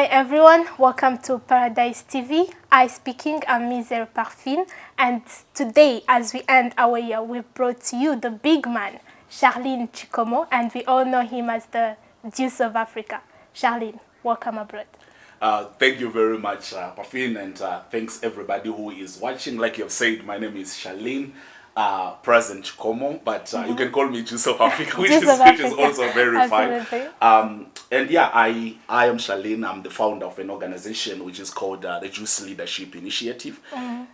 Hi everyone, welcome to Paradise TV. I speaking Amizero Parfine, and today as we end our year, we brought to you the big man, Charline Chikomo, and we all know him as the DUCE of Africa. Charline, welcome abroad. Thank you very much, Parfine, and thanks everybody who is watching. Like you have said, my name is Charline, Prazen Chikomo, but you can call me DUCE of Africa, which is also very fine. And yeah, I am Charline. I'm the founder of an organization which is called the DUCE Leadership Initiative.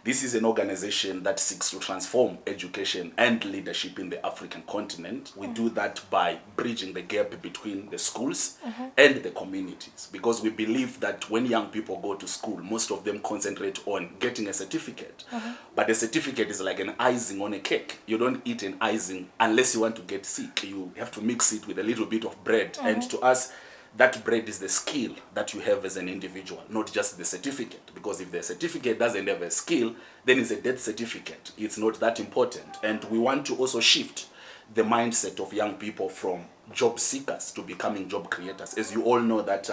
This is an organization that seeks to transform education and leadership in the African continent. We do that by bridging the gap between the schools and the communities, because we believe that when young people go to school, most of them concentrate on getting a certificate. But a certificate is like an icing on a cake. You don't eat an icing unless you want to get sick. You have to mix it with a little bit of bread. And to us, that bread is the skill that you have as an individual, not just the certificate. Because if the certificate doesn't have a skill, then it's a dead certificate. It's not that important. And we want to also shift the mindset of young people from job seekers to becoming job creators. As you all know that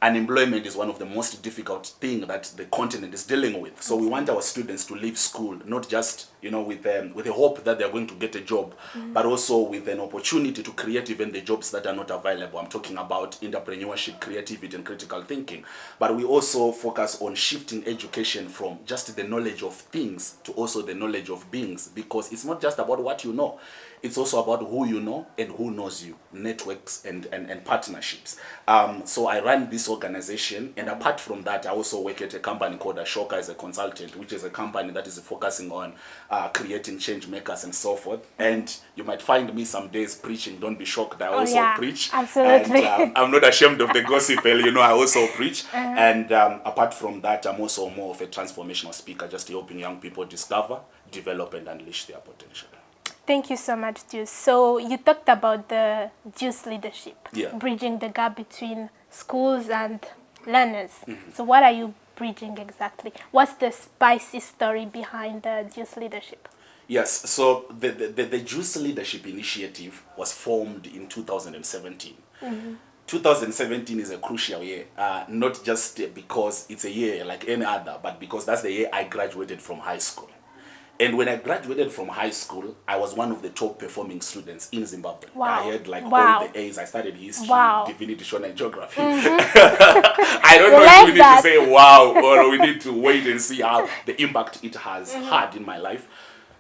unemployment is one of the most difficult things that the continent is dealing with. So we want our students to leave school, not just with a hope that they're going to get a job, but also with an opportunity to create even the jobs that are not available. I'm talking about entrepreneurship, creativity, and critical thinking. But we also focus on shifting education from just the knowledge of things to also the knowledge of beings, because it's not just about what you know. It's also about who you know and who knows you, networks and partnerships. So I run this organization, and apart from that, I also work at a company called Ashoka as a consultant, which is a company that is focusing on creating change makers and so forth. And you might find me some days preaching. Don't be shocked. I also preach. Absolutely. And I'm not ashamed of the gospel. I also preach. And apart from that, I'm also more of a transformational speaker, just helping young people discover, develop, and unleash their potential. Thank you so much, DUCE. So you talked about the DUCE leadership, bridging the gap between schools and learners. So what are you bridging exactly? What's the spicy story behind the DUCE leadership? Yes, so the DUCE Leadership Initiative was formed in 2017. 2017 is a crucial year, not just because it's a year like any other, but because that's the year I graduated from high school. And when I graduated from high school, I was one of the top performing students in Zimbabwe. I had all the A's. I studied history, divinity, shona, and geography. I don't know if we need to say wow, or we need to wait and see how the impact it has had in my life.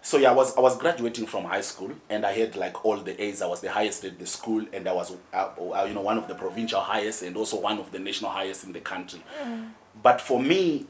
So yeah, I was graduating from high school, and I had all the A's. I was the highest at the school, and I was one of the provincial highest, and also one of the national highest in the country. But for me,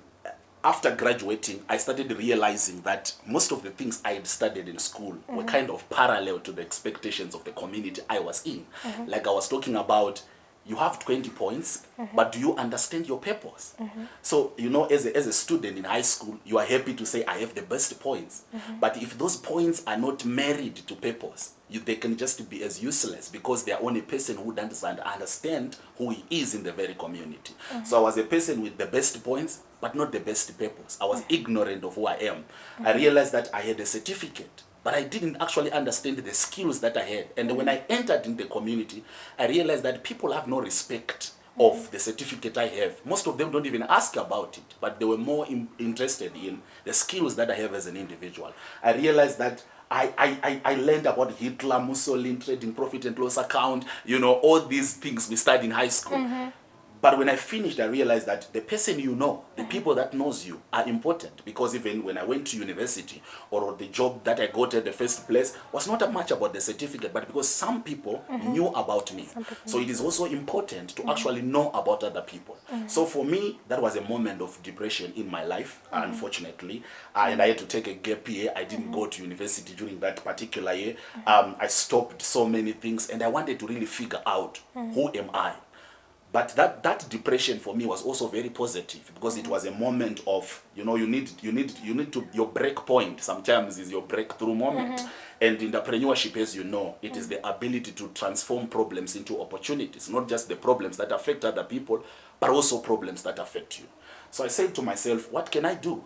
after graduating, I started realizing that most of the things I had studied in school were kind of parallel to the expectations of the community I was in. Like I was talking about, you have 20 points, but do you understand your purpose? So, as a student in high school, you are happy to say, I have the best points. But if those points are not married to purpose, they can just be as useless, because they are only a person who doesn't understand who he is in the very community. So I was a person with the best points, but not the best purpose. I was ignorant of who I am. I realized that I had a certificate, but I didn't actually understand the skills that I had. And when I entered in the community, I realized that people have no respect of the certificate I have. Most of them don't even ask about it, but they were more interested in the skills that I have as an individual. I realized that I learned about Hitler, Mussolini, trading profit and loss account, all these things we studied in high school. But when I finished, I realized that the person the people that knows you are important, because even when I went to university, or the job that I got at the first place was not much about the certificate, but because some people knew about me. So it is also important to actually know about other people. So for me, that was a moment of depression in my life, unfortunately. And I had to take a gap year. I didn't go to university during that particular year. I stopped so many things, and I wanted to really figure out who am I. But that depression for me was also very positive, because it was a moment of, you need to, your break point sometimes is your breakthrough moment. And entrepreneurship, as you know, it is the ability to transform problems into opportunities, not just the problems that affect other people, but also problems that affect you. So I said to myself, what can I do?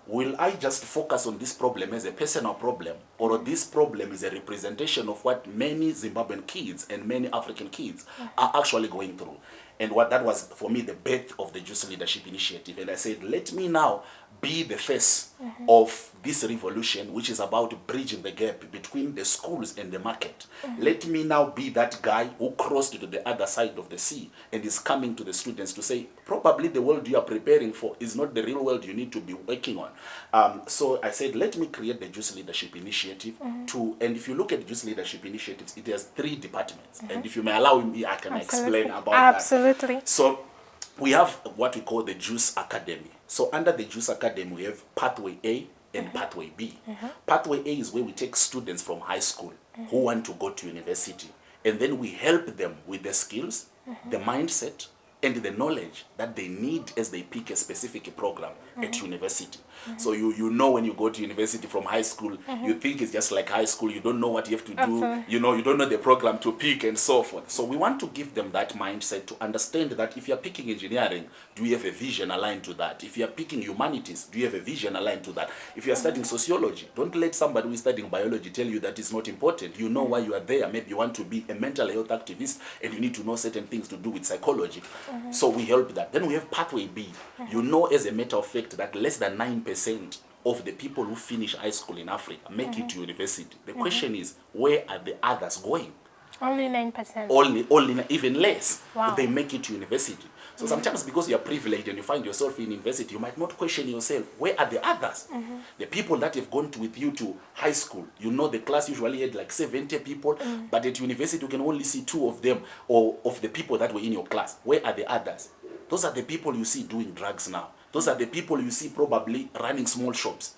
Will I just focus on this problem as a personal problem, or this problem is a representation of what many Zimbabwean kids and many African kids are actually going through? And what that was for me the birth of the DUCE Leadership Initiative. And I said, let me now be the face of this revolution, which is about bridging the gap between the schools and the market. Let me now be that guy who crossed to the other side of the sea and is coming to the students to say, probably the world you are preparing for is not the real world you need to be working on. So I said, let me create the DUCE Leadership Initiative and if you look at DUCE Leadership Initiatives, it has 3 departments. And if you may allow me, I can explain about that. Absolutely. So we have what we call the DUCE Academy. So under the DUCE Academy, we have Pathway A and Pathway B. Pathway A is where we take students from high school who want to go to university. And then we help them with the skills, the mindset, and the knowledge that they need as they pick a specific program at university. So you know when you go to university from high school, you think it's just like high school, you don't know what you have to do, you don't know the program to pick and so forth. So we want to give them that mindset to understand that if you're picking engineering, do you have a vision aligned to that? If you're picking humanities, do you have a vision aligned to that? If you're studying sociology, don't let somebody who is studying biology tell you that it's not important. You know why you are there. Maybe you want to be a mental health activist and you need to know certain things to do with psychology. So we help that. Then we have Pathway B. You know as a matter of fact that less than 9% of the people who finish high school in Africa make it to university. The question is, where are the others going? Only 9%. Only even less. Wow. They make it to university. So sometimes because you're privileged and you find yourself in university, you might not question yourself, where are the others? The people that have gone with you to high school, you know the class usually had like 70 people, but at university you can only see 2 of them or of the people that were in your class. Where are the others? Those are the people you see doing drugs now. Those are the people you see probably running small shops.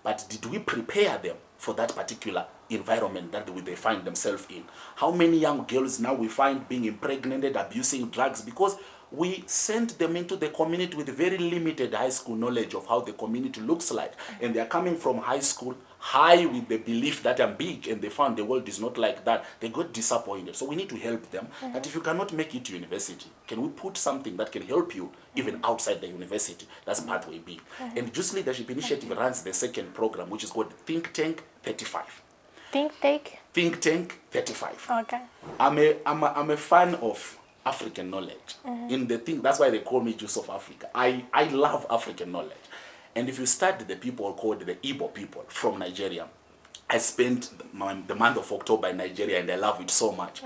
But did we prepare them for that particular environment that they find themselves in? How many young girls now we find being impregnated, abusing drugs because we sent them into the community with very limited high school knowledge of how the community looks like. And they're coming from high school high with the belief that I'm big and they found the world is not like that. They got disappointed. So we need to help them. That if you cannot make it to university, can we put something that can help you even outside the university? That's Pathway B. And DUCE Leadership Initiative runs the second program, which is called Think Tank 35. Think Tank 35. Okay. I'm a fan of African knowledge. In the thing, that's why they call me Juice of Africa. I love African knowledge. And if you study the people called the Igbo people from Nigeria, I spent the month of October in Nigeria and I love it so much.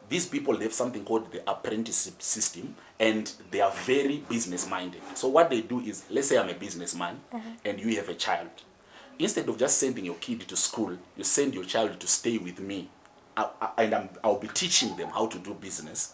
These people, they have something called the apprenticeship system and they are very business minded. So what they do is, let's say I'm a businessman and you have a child. Instead of just sending your kid to school, you send your child to stay with me. I'll be teaching them how to do business.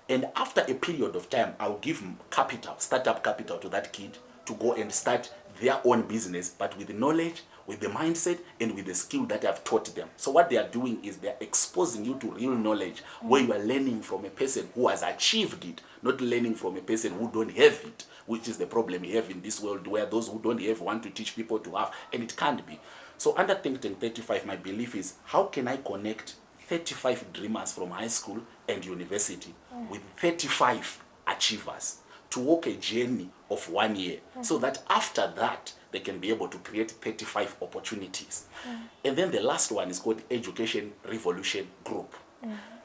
And after a period of time, I'll give them capital, startup capital to that kid to go and start their own business, but with the knowledge, with the mindset, and with the skill that I've taught them. So what they are doing is they're exposing you to real knowledge where you are learning from a person who has achieved it, not learning from a person who don't have it, which is the problem we have in this world where those who don't have want to teach people to have, and it can't be. So under Think Tank 35, my belief is, how can I connect 35 dreamers from high school and university with 35 achievers to walk a journey of 1 year so that after that they can be able to create 35 opportunities. And then the last one is called Education Revolution Group.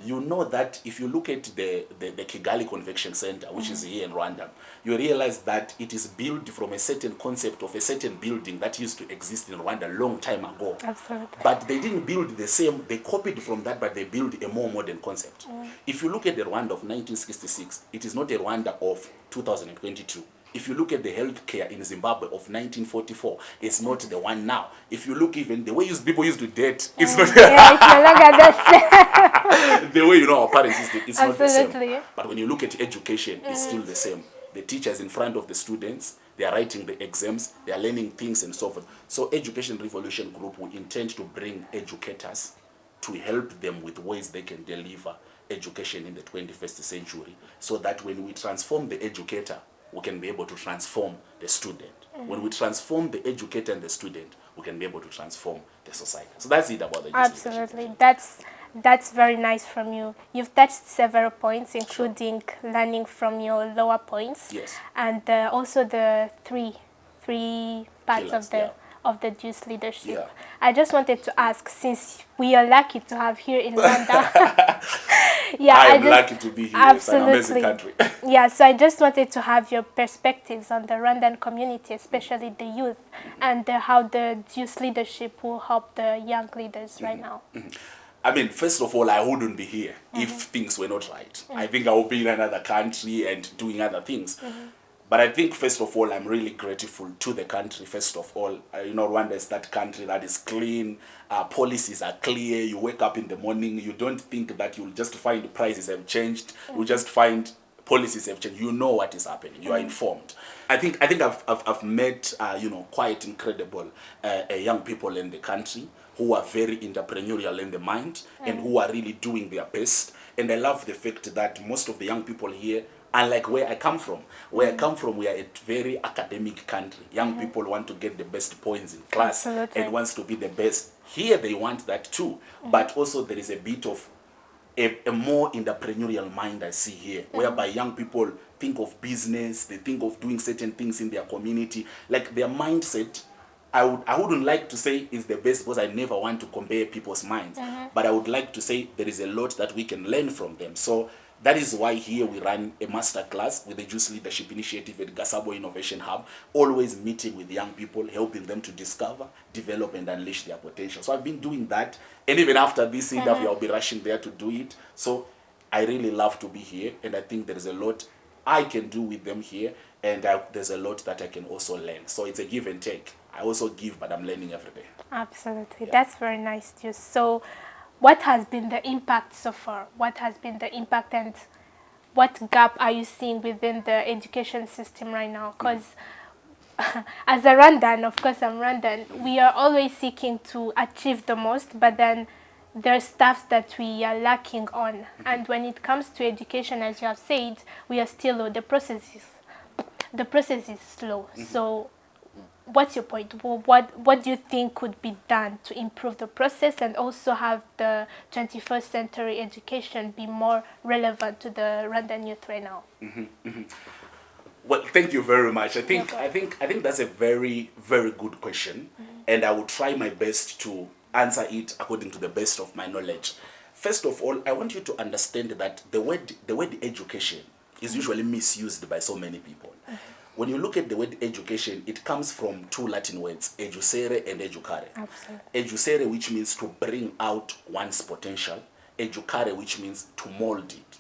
You know that if you look at the Kigali Convention Center, which is here in Rwanda, you realize that it is built from a certain concept of a certain building that used to exist in Rwanda a long time ago. Absolutely. But they didn't build the same, they copied from that, but they built a more modern concept. If you look at the Rwanda of 1966, it is not a Rwanda of 2022. If you look at the healthcare in Zimbabwe of 1944, it's not the one now. If you look even the way people used to date, it's not Yeah, if you look at that. the way our parents used to, it's not the Absolutely. same. But when you look at education, it's still the same. The teachers in front of the students, they are writing the exams, they are learning things and so forth. So Education Revolution Group, we intend to bring educators to help them with ways they can deliver education in the 21st century, so that when we transform the educator, we can be able to transform the student. When we transform the educator and the student, we can be able to transform the society. So that's it about the Absolutely. That's very nice from you. You've touched several points, including learning from your lower points. Yes. And also the three parts Pillars, of the DUCE leadership. Yeah. I just wanted to ask, since we are lucky to have here in Rwanda, Yeah, I'm lucky to be here. It's an amazing country. Yeah, so I just wanted to have your perspectives on the Rwandan community, especially the youth, and how the DUCE leadership will help the young leaders right now. I mean, first of all, I wouldn't be here if things were not right. I think I would be in another country and doing other things. But I think, first of all, I'm really grateful to the country, first of all. You know, Rwanda is that country that is clean, policies are clear, you wake up in the morning, you don't think that you'll just find prices have changed, you just find policies have changed. You know what is happening, you are informed. I think I've met, you know, quite incredible young people in the country who are very entrepreneurial in the mind and who are really doing their best. And I love the fact that most of the young people here, unlike where I come from. Where I come from, we are a very academic country. Young people want to get the best points in class and wants to be the best. Here they want that too. But also there is a bit of a more entrepreneurial mind I see here, whereby young people think of business, they think of doing certain things in their community. Like their mindset, I wouldn't like to say is the best because I never want to compare people's minds. But I would like to say there is a lot that we can learn from them. So that is why here we run a master class with the DUCE Leadership Initiative at Gasabo Innovation Hub, always meeting with young people, helping them to discover, develop, and unleash their potential. So I've been doing that, and even after this interview, I'll be rushing there to do it. So I really love to be here, and I think there is a lot I can do with them here, and there's a lot that I can also learn. So it's a give and take. I also give, but I'm learning every day. Absolutely. Yeah. That's very nice, too. So what has been the impact so far? What has been the impact, and what gap are you seeing within the education system right now? Because as a Rwandan, of course I'm Rwandan, we are always seeking to achieve the most, but then there's stuff that we are lacking on. And when it comes to education, as you have said, we are still low. The process is slow. So what's your point? What do you think could be done to improve the process and also have the 21st century education be more relevant to the Rwandan youth right now? Well, thank you very much. I think that's a very, very good question, and I will try my best to answer it according to the best of my knowledge. First of all, I want you to understand that the word education is usually misused by so many people. When you look at the word education, it comes from two Latin words, educere and educare. Absolutely. Educere, which means to bring out one's potential. Educare, which means to mold it.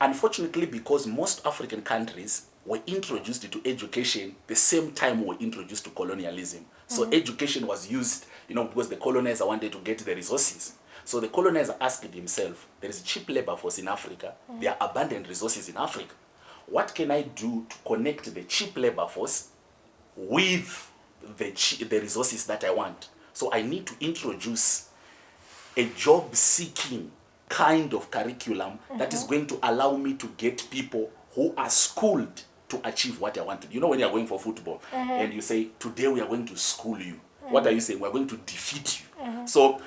Unfortunately, because most African countries were introduced to education the same time we were introduced to colonialism. So education was used, you know, because the colonizer wanted to get the resources. So the colonizer asked himself, there is cheap labor force in Africa, there are abundant resources in Africa. What can I do to connect the cheap labor force with the resources that I want? So I need to introduce a job-seeking kind of curriculum that is going to allow me to get people who are schooled to achieve what I want to do. You know, when you're going for football and you say, today we are going to school you. What are you saying? We're going to defeat you. So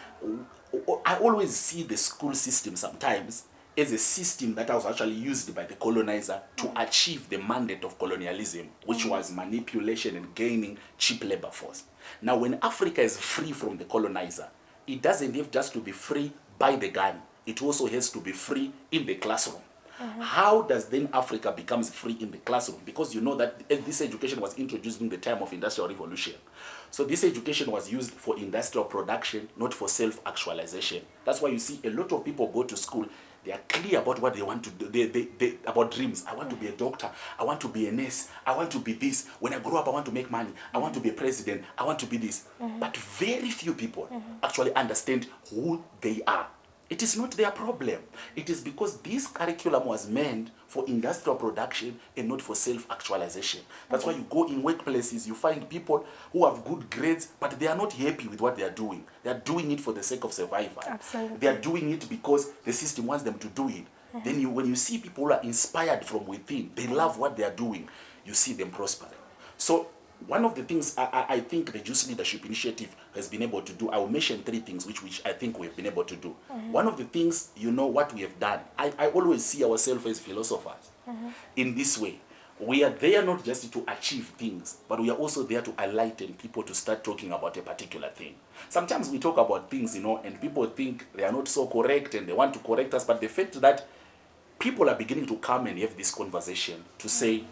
I always see the school system sometimes as a system that was actually used by the colonizer to achieve the mandate of colonialism, which was manipulation and gaining cheap labor force. Now, when Africa is free from the colonizer, it doesn't have just to be free by the gun. It also has to be free in the classroom. How does then Africa becomes free in the classroom? Because you know that this education was introduced in the time of Industrial Revolution. So this education was used for industrial production, not for self-actualization. That's why you see a lot of people go to school. They are clear about what they want to do, they about dreams. I want to be a doctor. I want to be a nurse. I want to be this. When I grow up, I want to make money. I want to be a president. I want to be this. But very few people actually understand who they are. It is not their problem. It is because this curriculum was meant for industrial production and not for self-actualization. That's why you go in workplaces, you find people who have good grades, but they are not happy with what they are doing. They are doing it for the sake of survival. Absolutely. They are doing it because the system wants them to do it. Then when you see people who are inspired from within, they love what they are doing, you see them prospering. So one of the things I think the DUCE Leadership Initiative has been able to do, I will mention three things which I think we've been able to do. One of the things, you know, what we have done, I always see ourselves as philosophers in this way. we are there not just to achieve things, but we are also there to enlighten people to start talking about a particular thing. Sometimes we talk about things, and people think they are not so correct and they want to correct us, but the fact that people are beginning to come and have this conversation to say,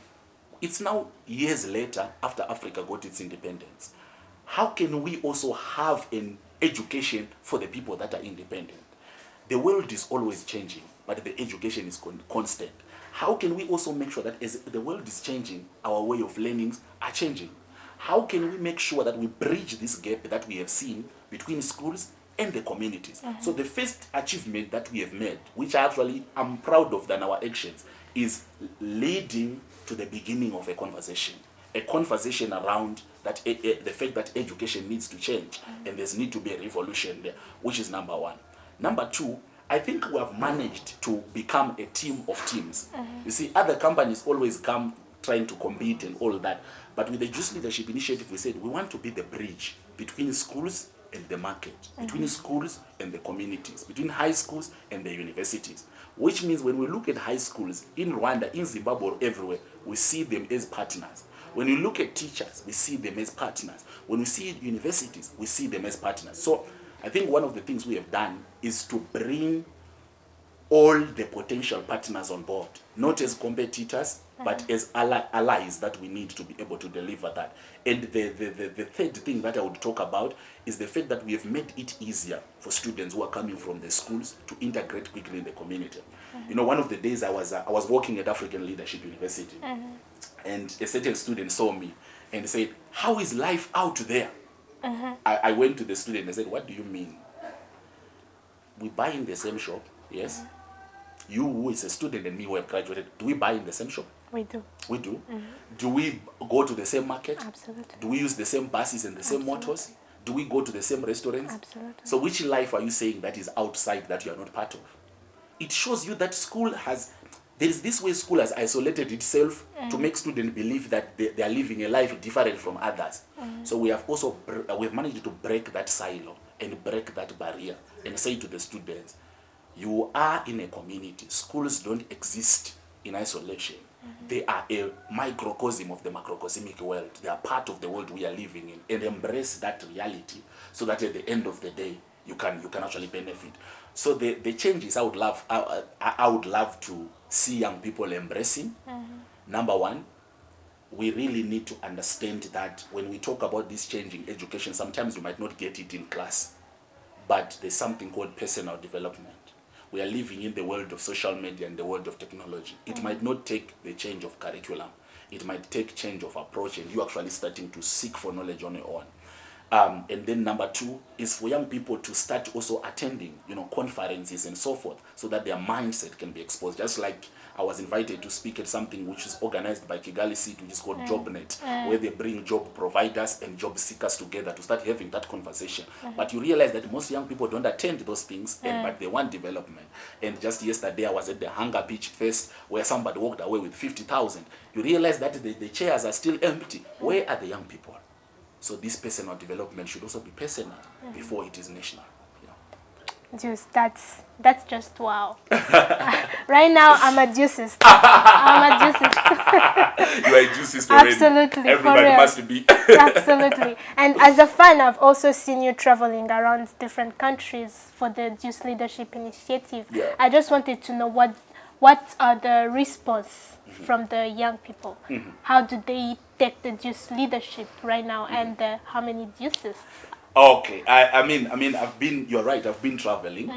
it's now years later after Africa got its independence. How can we also have an education for the people that are independent? The world is always changing, but the education is constant. How can we also make sure that as the world is changing, our way of learning are changing? How can we make sure that we bridge this gap that we have seen between schools and the communities? So the first achievement that we have made, which I actually am proud of than our actions, is leading to the beginning of a conversation around that the fact that education needs to change and there's need to be a revolution there, which is number one. Number two, I think we have managed to become a team of teams. You see, other companies always come trying to compete and all that. But with the DUCE Leadership Initiative, we said we want to be the bridge between schools and the market, between schools and the communities, between high schools and the universities. Which means when we look at high schools in Rwanda, in Zimbabwe, everywhere, we see them as partners. When we look at teachers, we see them as partners. When we see universities, we see them as partners. So I think one of the things we have done is to bring all the potential partners on board, not as competitors, but as allies that we need to be able to deliver that. And the third thing that I would talk about is the fact that we have made it easier for students who are coming from the schools to integrate quickly in the community. One of the days I was working at African Leadership University, and a certain student saw me and said, "How is life out there?" I went to the student and said, "What do you mean? We buy in the same shop, yes? You who is a student and me who have graduated, do we buy in the same shop?" We do. We do. Do we go to the same market? Absolutely. Do we use the same buses and the same motors? Do we go to the same restaurants? Absolutely. So which life are you saying that is outside that you are not part of? It shows you that there is this way school has isolated itself to make students believe that they are living a life different from others. So we have also we've managed to break that silo and break that barrier and say to the students, you are in a community. Schools don't exist in isolation. They are a microcosm of the macrocosmic world. They are part of the world we are living in, and embrace that reality so that at the end of the day you can actually benefit. So the changes I would love to see young people embracing. Number one, we really need to understand that when we talk about this changing education, sometimes you might not get it in class, but there's something called personal development. We are living in the world of social media and the world of technology. It might not take the change of curriculum. It might take change of approach and you actually starting to seek for knowledge on your own. And then number two is for young people to start also attending, conferences and so forth, so that their mindset can be exposed. Just like I was invited to speak at something which is organized by Kigali City, which is called JobNet, where they bring job providers and job seekers together to start having that conversation. But you realize that most young people don't attend those things, but they want development. And just yesterday I was at the Hunger Pitch Fest where somebody walked away with 50,000. You realize that the chairs are still empty. Where are the young people? So this personal development should also be personal before it is national. Just that's just wow. Right now I'm a DUCEist. I'm a DUCEist. You are a DUCEist already. Absolutely. Everybody must be. Absolutely. And as a fan, I've also seen you traveling around different countries for the DUCE Leadership Initiative. Yeah. I just wanted to know what are the response from the young people? How do they take the DUCE leadership right now, and how many DUCEists? Okay, I mean, you're right, I've been traveling.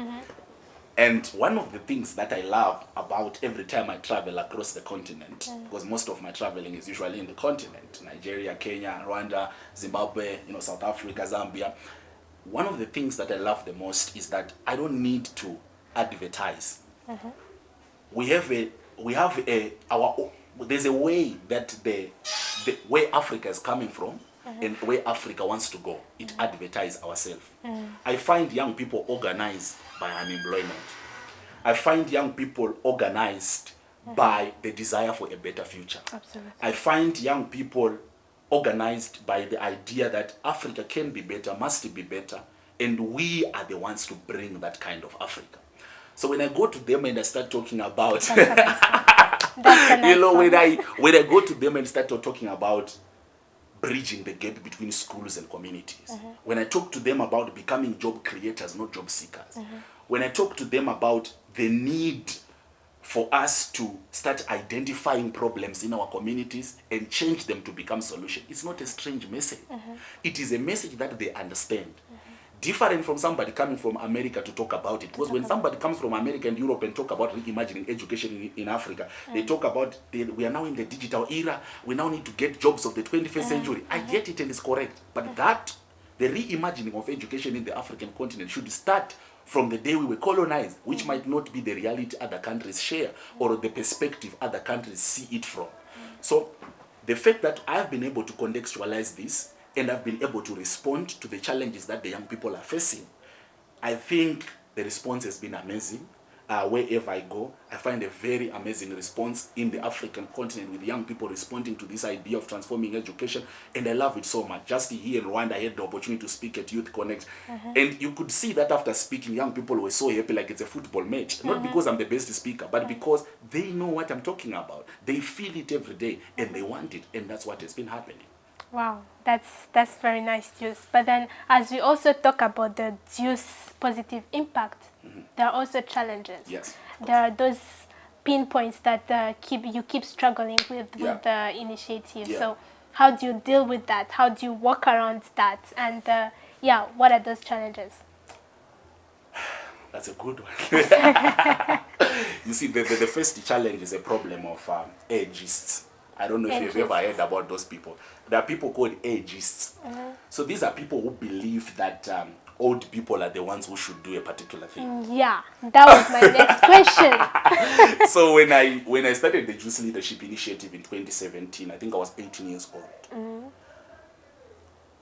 And one of the things that I love about every time I travel across the continent, because most of my traveling is usually in the continent, Nigeria, Kenya, Rwanda, Zimbabwe, South Africa, Zambia. One of the things that I love the most is that I don't need to advertise. There's a way that the where Africa is coming from and where Africa wants to go. It advertise ourselves. I find young people organized by unemployment. I find young people organized by the desire for a better future. Absolutely. I find young people organized by the idea that Africa can be better, must be better, and we are the ones to bring that kind of Africa. So when I go to them and I start talking about That's a nice You know, one. when I go to them and start talking about bridging the gap between schools and communities, when I talk to them about becoming job creators, not job seekers, when I talk to them about the need for us to start identifying problems in our communities and change them to become solutions, it's not a strange message. It is a message that they understand. Different from somebody coming from America to talk about it. Because when somebody comes from America and Europe and talk about reimagining education in Africa, they talk about we are now in the digital era, we now need to get jobs of the 21st century. I get it and it's correct. But the reimagining of education in the African continent should start from the day we were colonized, which might not be the reality other countries share or the perspective other countries see it from. So the fact that I've been able to contextualize this and I've been able to respond to the challenges that the young people are facing, I think the response has been amazing. Wherever I go, I find a very amazing response in the African continent with young people responding to this idea of transforming education, and I love it so much. Just here in Rwanda, I had the opportunity to speak at Youth Connect, and you could see that after speaking, young people were so happy like it's a football match. Not because I'm the best speaker, but because they know what I'm talking about. They feel it every day, and they want it, and that's what has been happening. Wow, that's very nice, DUCE. But then, as we also talk about the DUCE positive impact, there are also challenges. Yes. There are those pinpoints that you keep struggling with the initiative. Yeah. So, how do you deal with that? How do you work around that? And what are those challenges? That's a good one. You see, the first challenge is a problem of agists. I don't know if you've ever heard about those people. There are people called agists. So these are people who believe that old people are the ones who should do a particular thing. Yeah, that was my next question. So when I started the DUCE Leadership Initiative in 2017, I think I was 18 years old.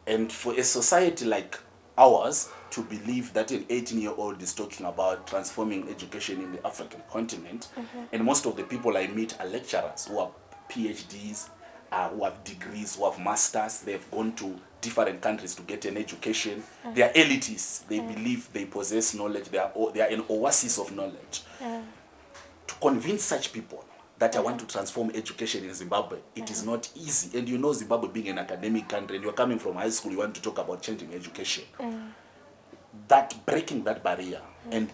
And for a society like ours to believe that an 18-year-old is talking about transforming education in the African continent, and most of the people I meet are lecturers who are PhDs, who have degrees, who have masters. They've gone to different countries to get an education. They are elitists. They believe they possess knowledge. They are an oasis of knowledge. To convince such people that I want to transform education in Zimbabwe, it is not easy. And you know, Zimbabwe being an academic country, and you're coming from high school, you want to talk about changing education. That breaking that barrier and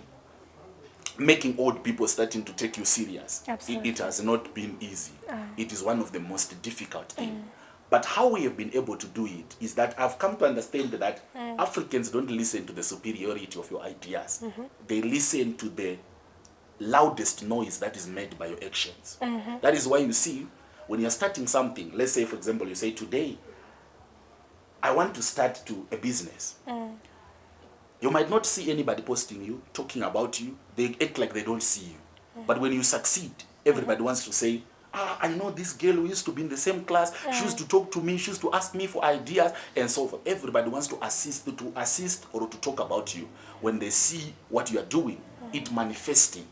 making old people starting to take you serious, it has not been easy. It is one of the most difficult things. But how we have been able to do it is that I've come to understand that Africans don't listen to the superiority of your ideas. They listen to the loudest noise that is made by your actions. That is why you see, when you're starting something, let's say, for example, you say, today, I want to start a business. You might not see anybody posting you, talking about you. They act like they don't see you. But when you succeed, everybody wants to say, I know this girl who used to be in the same class. She used to talk to me. She used to ask me for ideas and so forth. Everybody wants to assist or to talk about you. When they see what you are doing, it manifesting.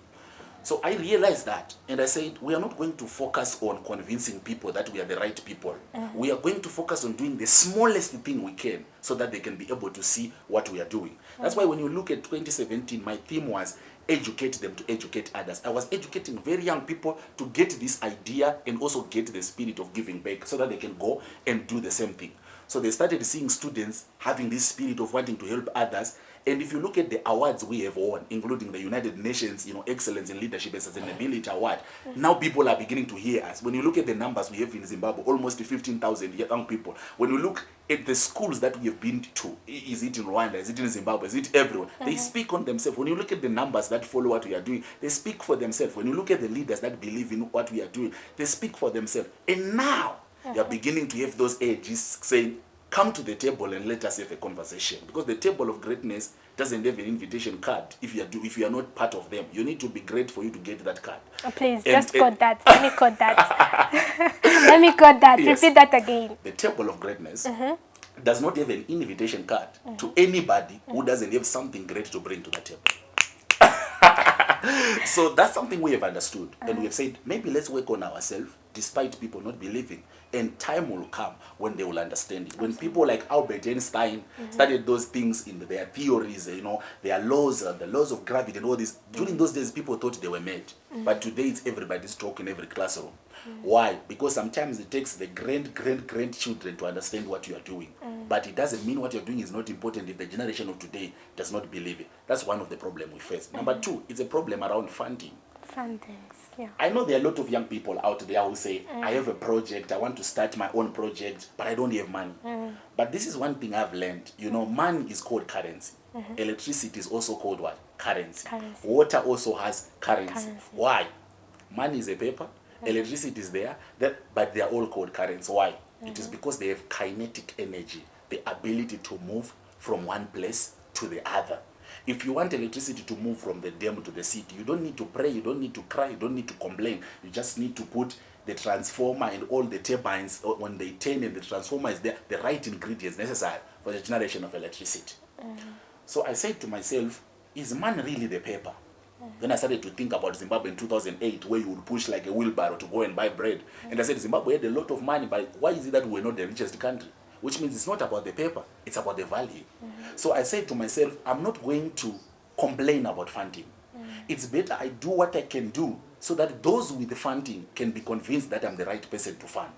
So I realized that, and I said, we are not going to focus on convincing people that we are the right people. We are going to focus on doing the smallest thing we can so that they can be able to see what we are doing. That's why when you look at 2017, my theme was educate them to educate others. I was educating very young people to get this idea and also get the spirit of giving back so that they can go and do the same thing. So they started seeing students having this spirit of wanting to help others. And if you look at the awards we have won, including the United Nations, Excellence in Leadership and Sustainability Award, now people are beginning to hear us. When you look at the numbers we have in Zimbabwe, almost 15,000 young people. When you look at the schools that we have been to, is it in Rwanda, is it in Zimbabwe, is it everywhere? They speak on themselves. When you look at the numbers that follow what we are doing, they speak for themselves. When you look at the leaders that believe in what we are doing, they speak for themselves. And now, they are beginning to have those ages saying, come to the table and let us have a conversation. Because the table of greatness doesn't have an invitation card. If you are not part of them, you need to be great for you to get that card. Oh, please, just quote that. Let me quote that. Let me quote that. Yes. Repeat that again. The table of greatness does not have an invitation card to anybody who doesn't have something great to bring to the table. So that's something we have understood. And we have said, maybe let's work on ourselves despite people not believing. And time will come when they will understand it. When people like Albert Einstein studied those things in their theories, you know, their laws, the laws of gravity and all this, during those days people thought they were mad. But today it's everybody's talk in every classroom. Why? Because sometimes it takes the grandchildren to understand what you are doing. But it doesn't mean what you're doing is not important if the generation of today does not believe it. That's one of the problems we face. Number two, it's a problem around funding. Fundings, yeah. I know there are a lot of young people out there who say, I have a project, I want to start my own project, but I don't have money. But this is one thing I've learned. You know, money is called currency. Electricity is also called what? Currency. Water also has currency. Why? Money is a paper, electricity is there, but they are all called currency. Why? It is because they have kinetic energy, the ability to move from one place to the other. If you want electricity to move from the dam to the city, you don't need to pray, you don't need to cry, you don't need to complain. You just need to put the transformer and all the turbines, when they turn and the transformer is there, the right ingredients necessary for the generation of electricity. So I said to myself, is money really the paper? Then I started to think about Zimbabwe in 2008, where you would push like a wheelbarrow to go and buy bread. And I said, Zimbabwe had a lot of money, but why is it that we're not the richest country? Which means it's not about the paper, it's about the value. So I said to myself, I'm not going to complain about funding. It's better I do what I can do so that those with the funding can be convinced that I'm the right person to fund.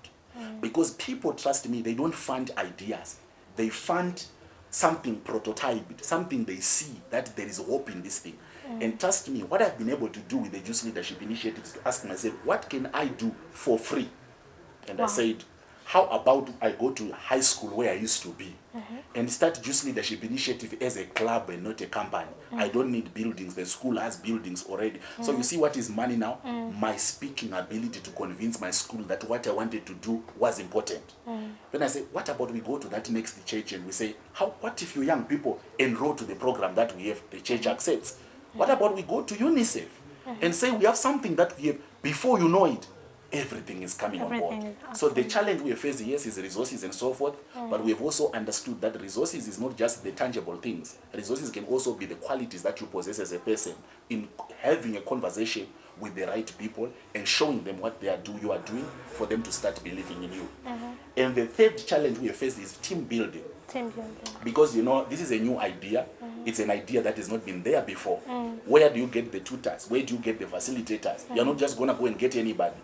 Because people, trust me, they don't fund ideas. They fund something prototyped, something they see that there is hope in this thing. And trust me, what I've been able to do with the DUCE Leadership Initiative is to ask myself, what can I do for free? And I said, how about I go to high school where I used to be and start DUCE Leadership Initiative as a club and not a company? I don't need buildings. The school has buildings already. So you see what is money now? My speaking ability to convince my school that what I wanted to do was important. Then I say, what about we go to that next church and we say, what if you young people enroll to the program that we have, the church accepts? What about we go to UNICEF and say we have something that we have, before you know it, everything is coming on board. So the challenge we are facing, yes, is resources and so forth, but we have also understood that resources is not just the tangible things. Resources can also be the qualities that you possess as a person in having a conversation with the right people and showing them what you are doing for them to start believing in you. And the third challenge we are facing is team building. Team building. Because, you know, this is a new idea. It's an idea that has not been there before. Where do you get the tutors? Where do you get the facilitators? You're not just going to go and get anybody.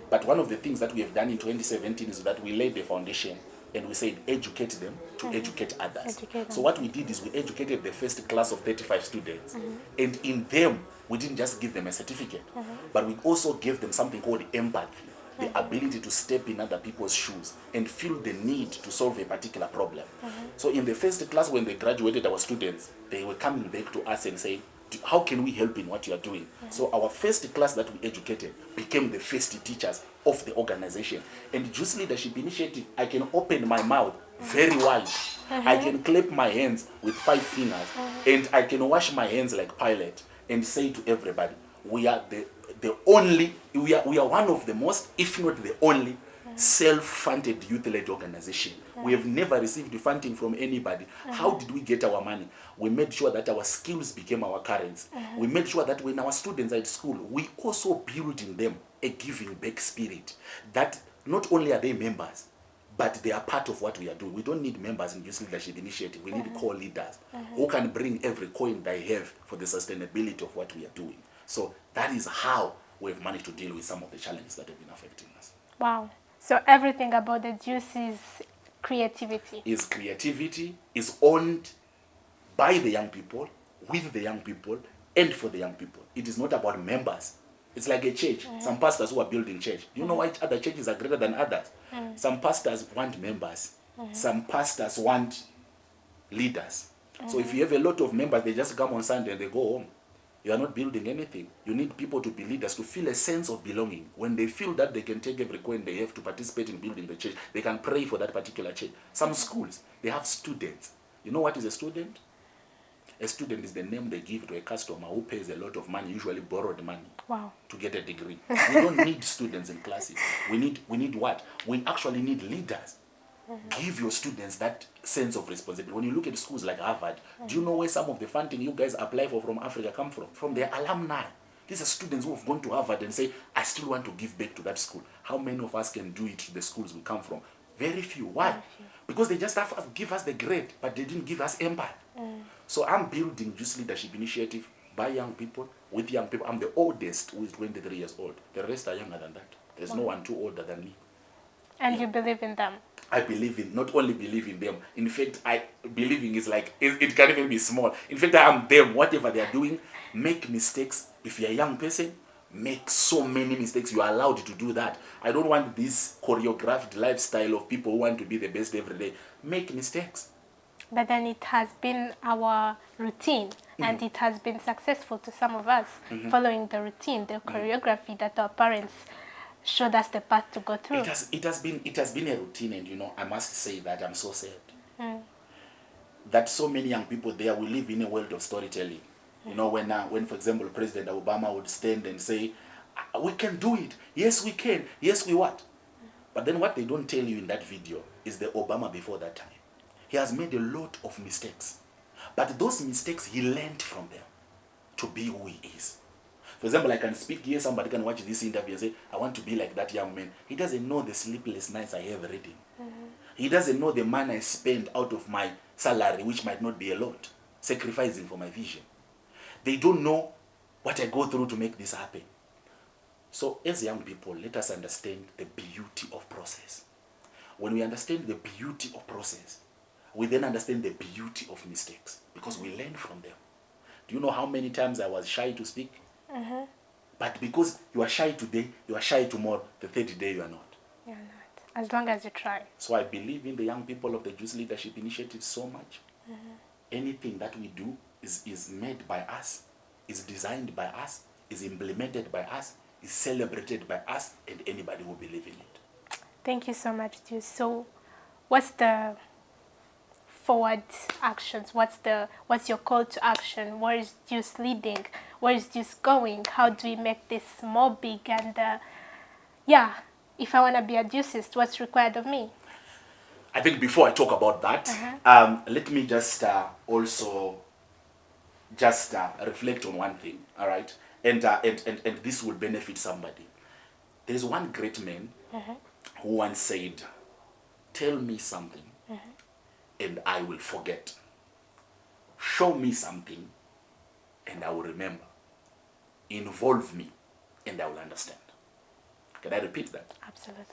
But one of the things that we have done in 2017 is that we laid the foundation and we said educate them to educate others. So what we did is we educated the first class of 35 students. And in them, we didn't just give them a certificate, but we also gave them something called empathy. The ability to step in other people's shoes and feel the need to solve a particular problem. So in the first class, when they graduated, our students, they were coming back to us and saying, how can we help in what you are doing? So our first class that we educated became the first teachers of the organization. And DUCE Leadership Initiative, I can open my mouth very wide. I can clap my hands with 5 fingers, and I can wash my hands like Pilate and say to everybody, we are we are one of the most, if not the only, self-funded youth-led organization. We have never received funding from anybody. How did we get our money? We made sure that our skills became our currency. We made sure that when our students are at school, we also build in them a giving back spirit. That not only are they members, but they are part of what we are doing. We don't need members in DUCE Leadership Initiative. We need core leaders who can bring every coin they have for the sustainability of what we are doing. So that is how we've managed to deal with some of the challenges that have been affecting us. Wow. So everything about the DUCE is creativity. Is creativity, is owned by the young people, with the young people, and for the young people. It is not about members. It's like a church. Some pastors who are building church. Do you know why other churches are greater than others? Some pastors want members. Some pastors want leaders. So if you have a lot of members, they just come on Sunday and they go home. You are not building anything. You need people to be leaders, to feel a sense of belonging. When they feel that they can take every coin they have to participate in building the church, they can pray for that particular church. Some schools, they have students. You know what is a student? A student is the name they give to a customer who pays a lot of money, usually borrowed money, to get a degree. We don't need students in classes. We need what? We actually need leaders. Give your students that sense of responsibility. When you look at schools like Harvard, do you know where some of the funding you guys apply for from Africa come from? From their alumni. These are students who have gone to Harvard and say, I still want to give back to that school. How many of us can do it to the schools we come from? Very few. Why? Very few. Because they just have to give us the grade, but they didn't give us empire. So I'm building DUCE Leadership Initiative by young people, with young people. I'm the oldest who is 23 years old. The rest are younger than that. There's no one too older than me. And you believe in them? I believe in, not only believe in them. In fact, believing is like, it can't even be small. In fact, I am them. Whatever they are doing, make mistakes. If you're a young person, make so many mistakes. You are allowed to do that. I don't want this choreographed lifestyle of people who want to be the best every day. Make mistakes. But then it has been our routine, and it has been successful to some of us, following the routine, the choreography that our parents showed us the path to go through. It has been a routine, and you know, I must say that I'm so sad that so many young people there, we live in a world of storytelling. You know, when for example President Obama would stand and say, we can do it, yes we can, yes we what. But then what they don't tell you in that video is the Obama before that time. He has made a lot of mistakes, but those mistakes he learned from them to be who he is. For example, I can speak here, somebody can watch this interview and say, I want to be like that young man. He doesn't know the sleepless nights I have reading. He doesn't know the money I spend out of my salary, which might not be a lot, sacrificing for my vision. They don't know what I go through to make this happen. So as young people, let us understand the beauty of process. When we understand the beauty of process, we then understand the beauty of mistakes, because we learn from them. Do you know how many times I was shy to speak? But because you are shy today, you are shy tomorrow, the third day you are not. You're not. As long as you try. So I believe in the young people of the DUCE Leadership Initiative so much. Anything that we do is made by us, is designed by us, is implemented by us, is celebrated by us, and anybody will believe in it. Thank you so much, DUCE. So what's the forward actions? What's your call to action? Where is DUCE leading? Where is DUCE going? How do we make this more big? And yeah, if I want to be a DUCEist, what's required of me? I think before I talk about that, let me just also just reflect on one thing, all right? And this will benefit somebody. There's one great man who once said, tell me something and I will forget. Show me something and I will remember. Involve me and I will understand. Can I repeat that? Absolutely.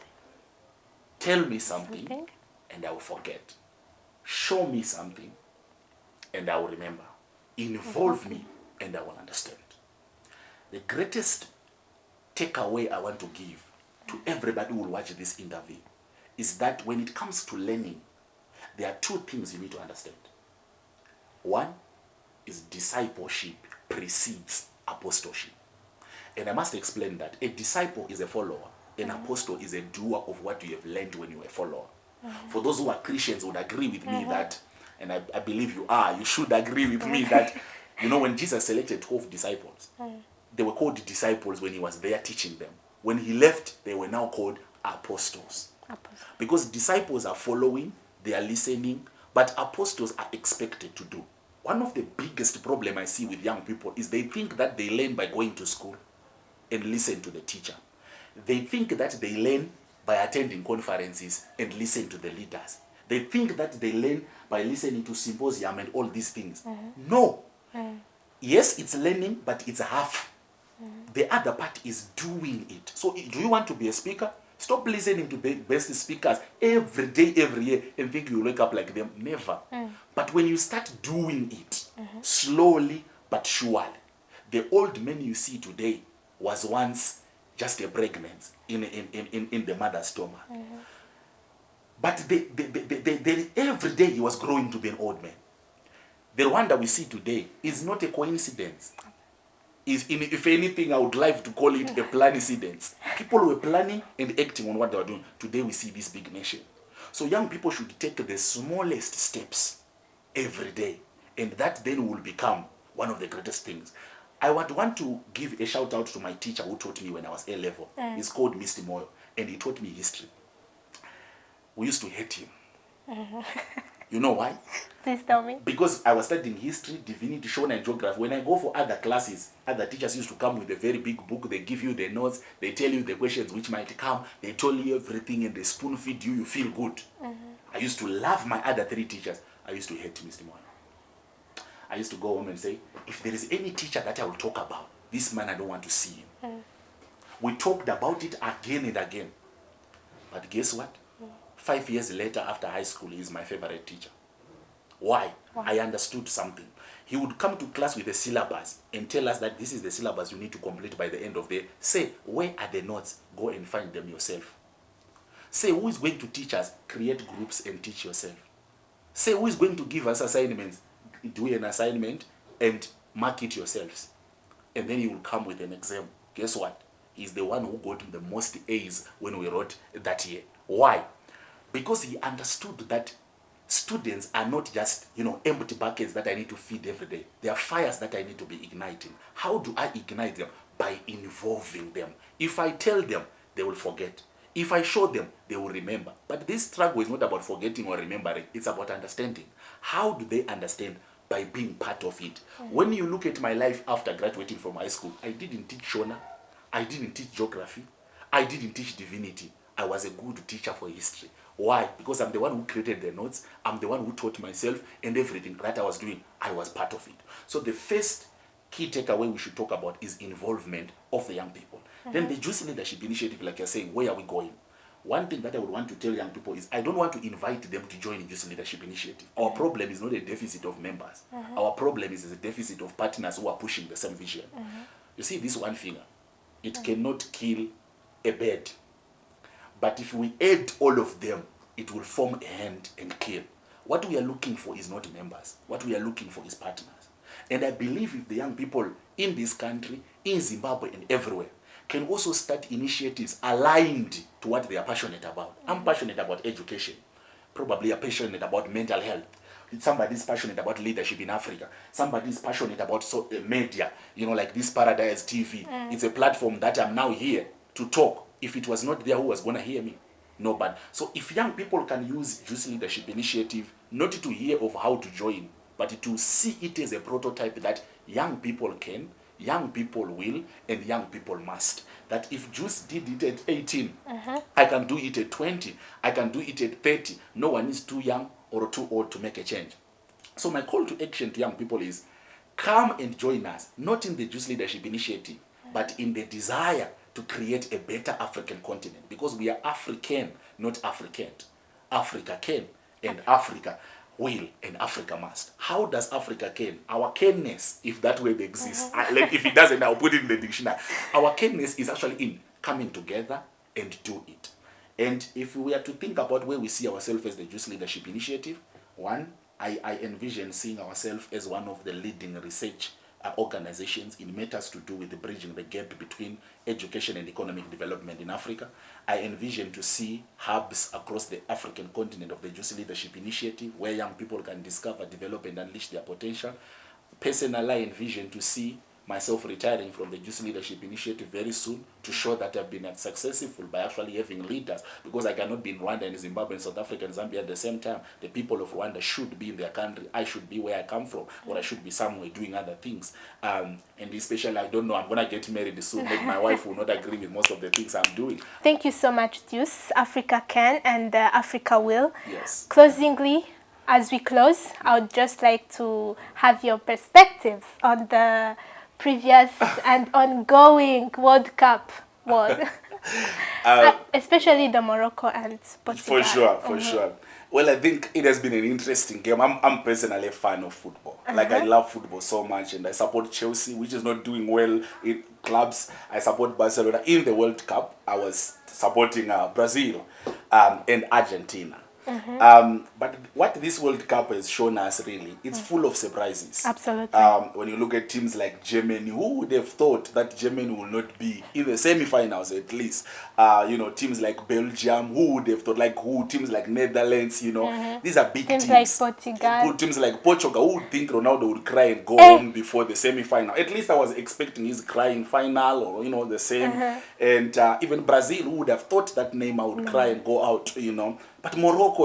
Tell me something and I will forget. Show me something and I will remember. Involve me and I will understand. The greatest takeaway I want to give to everybody who will watch this interview is that when it comes to learning, there are two things you need to understand. One is discipleship precedes apostleship. And I must explain that. A disciple is a follower. An apostle is a doer of what you have learned when you were a follower. For those who are Christians would agree with me that, and I believe you are, you should agree with me that, you know, when Jesus selected 12 disciples, they were called disciples when he was there teaching them. When he left, they were now called apostles. Because disciples are following, they are listening, but apostles are expected to do. One of the biggest problems I see with young people is they think that they learn by going to school and listen to the teacher. They think that they learn by attending conferences and listen to the leaders. They think that they learn by listening to symposium and all these things. No. Yes, it's learning, but it's half. The other part is doing it. So do you want to be a speaker? Stop listening to the best speakers every day, every year, and think you'll wake up like them. Never. But when you start doing it, slowly but surely, the old man you see today was once just a pregnant in the mother's stomach. But every day he was growing to be an old man. The Rwanda we see today is not a coincidence. If anything, I would like to call it a planincidence. People were planning and acting on what they were doing. Today we see this big nation. So young people should take the smallest steps every day. And that then will become one of the greatest things. I would want to give a shout out to my teacher who taught me when I was A-level. He's called Mr. Moyo, and he taught me history. We used to hate him. You know why? Please tell me. Because I was studying history, divinity, Shona, and geography. When I go for other classes, other teachers used to come with a very big book. They give you the notes. They tell you the questions which might come. They tell you everything and they spoon feed you. You feel good. I used to love my other 3 teachers. I used to hate Mr. Moana. I used to go home and say, if there is any teacher that I will talk about, this man, I don't want to see him. We talked about it again and again. But guess what? 5 years later, after high school, he is my favorite teacher. Why? I understood something. He would come to class with a syllabus and tell us that this is the syllabus you need to complete by the end of the day. Say, where are the notes? Go and find them yourself. Say, who is going to teach us? Create groups and teach yourself. Say, who is going to give us assignments? Do an assignment and mark it yourselves. And then he will come with an exam. Guess what? He's the one who got the most A's when we wrote that year. Why? Because he understood that students are not just, empty buckets that I need to feed every day. They are fires that I need to be igniting. How do I ignite them? By involving them. If I tell them, they will forget. If I show them, they will remember. But this struggle is not about forgetting or remembering. It's about understanding. How do they understand? By being part of it. When you look at my life after graduating from high school, I didn't teach Shona. I didn't teach geography. I didn't teach divinity. I was a good teacher for history. Why? Because I'm the one who created the notes. I'm the one who taught myself, and everything that I was doing, I was part of it. So the first key takeaway we should talk about is involvement of the young people. Then the DUCE Leadership Initiative, like you're saying, where are we going? One thing that I would want to tell young people is I don't want to invite them to join the DUCE Leadership Initiative. Our problem is not a deficit of members. Our problem is a deficit of partners who are pushing the same vision. You see, this one finger, it cannot kill a bird. But if we add all of them, it will form a hand and kill. What we are looking for is not members. What we are looking for is partners. And I believe if the young people in this country, in Zimbabwe and everywhere, can also start initiatives aligned to what they are passionate about. I'm passionate about education. Probably are passionate about mental health. Somebody is passionate about leadership in Africa. Somebody is passionate about media, like this Paradise TV. It's a platform that I'm now here to talk. If it was not there, who was going to hear me? Nobody. So if young people can use DUCE Leadership Initiative, not to hear of how to join, but to see it as a prototype that young people can, young people will, and young people must. That if DUCE did it at 18, I can do it at 20, I can do it at 30. No one is too young or too old to make a change. So my call to action to young people is, come and join us, not in the DUCE Leadership Initiative, but in the desire to create a better African continent. Because we are African, not African. Africa can, and Africa will, and Africa must. How does Africa can? Our canness, if that word exists, if it doesn't, I'll put it in the dictionary. Our canness is actually in coming together and do it. And if we are to think about where we see ourselves as the DUCE Leadership Initiative, one, I envision seeing ourselves as one of the leading research organizations in matters to do with bridging the gap between education and economic development in Africa. I envision to see hubs across the African continent of the DUCE Leadership Initiative where young people can discover, develop, and unleash their potential. Personally, I envision to see myself retiring from the DUCE Leadership Initiative very soon to show that I've been successful by actually having leaders, because I cannot be in Rwanda and Zimbabwe and South Africa and Zambia at the same time. The people of Rwanda should be in their country. I should be where I come from, or I should be somewhere doing other things. And especially, I don't know, I'm going to get married soon. Maybe my wife will not agree with most of the things I'm doing. Thank you so much, DUCE. Africa can and Africa will. Yes. Closingly, as we close, I would just like to have your perspectives on the previous and ongoing World Cup world, especially the Morocco and Portugal. For sure. Well, I think it has been an interesting game. I'm personally a fan of football. Like, I love football so much, and I support Chelsea, which is not doing well in clubs. I support Barcelona. In the World Cup, I was supporting Brazil and Argentina. But what this World Cup has shown us, really, it's full of surprises. Absolutely. When you look at teams like Germany, who would have thought that Germany will not be in the semi-finals at least? Teams like Belgium, who would have thought, teams like Netherlands, these are big teams. Like Portugal. Teams like Portugal, who would think Ronaldo would cry and go home before the semi-final? At least I was expecting his crying final, or, the same. And even Brazil, who would have thought that Neymar would cry and go out, But Morocco,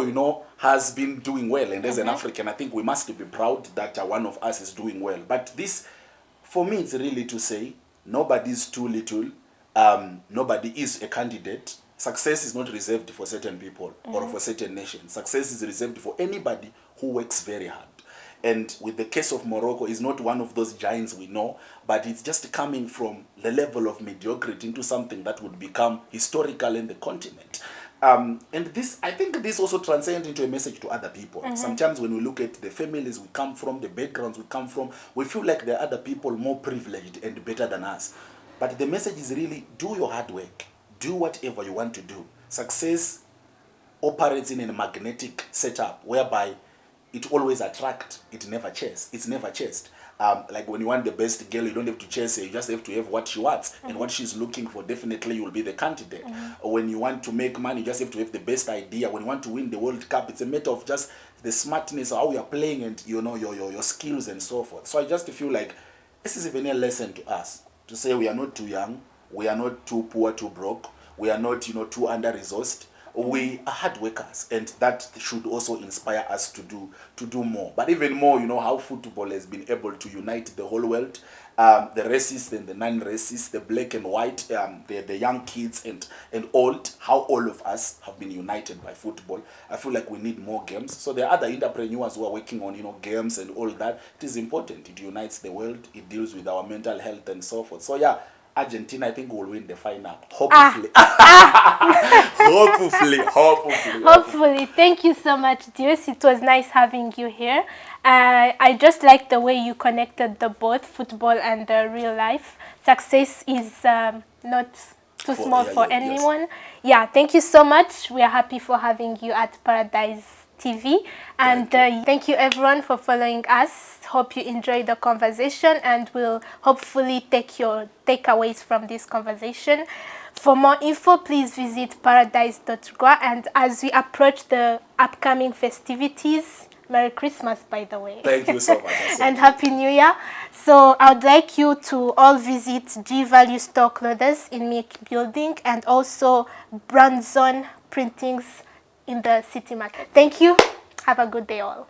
has been doing well, and as an African, I think we must be proud that one of us is doing well. But this, for me, it's really to say nobody's too little, nobody is a candidate. Success is not reserved for certain people or for certain nations. Success is reserved for anybody who works very hard. And with the case of Morocco, is not one of those giants we know, but it's just coming from the level of mediocrity into something that would become historical in the continent. And this, I think this also transcends into a message to other people. Sometimes when we look at the families we come from, the backgrounds we come from, we feel like there are other people more privileged and better than us. But the message is really, do your hard work. Do whatever you want to do. Success operates in a magnetic setup whereby it always attracts, it never chase. It's never chased. Like when you want the best girl, you don't have to chase her, you just have to have what she wants. And what she's looking for, definitely you will be the candidate. Or when you want to make money, you just have to have the best idea. When you want to win the World Cup, it's a matter of just the smartness, how you're playing, and you know your skills and so forth. So I just feel like this is even a lesson to us, to say we are not too young, we are not too poor, too broke, we are not too under-resourced. We are hard workers, and that should also inspire us to do more. But even more, how football has been able to unite the whole world, the racist and the non-racist, the black and white, the young kids and old, how all of us have been united by football. I feel like we need more games. So there are other entrepreneurs who are working on games and all that. It is important. It unites the world. It deals with our mental health and so forth. So yeah, Argentina, I think, will win the final. Hopefully. Hopefully. Thank you so much, DUCE. It was nice having you here. I just like the way you connected the both football and real life. Success is not too small for anyone. Yes. Yeah, thank you so much. We are happy for having you at Paradise TV, and thank you everyone for following us. Hope you enjoyed the conversation, and we'll hopefully take your takeaways from this conversation. For more info, please visit paradise.gwa, and as we approach the upcoming festivities, Merry Christmas, by the way. Thank you so much. And Happy New Year. So I would like you to all visit G Value Store Clothes in Meek Building, and also Brand Zone Printings in the City Market. Thank you. Have a good day all.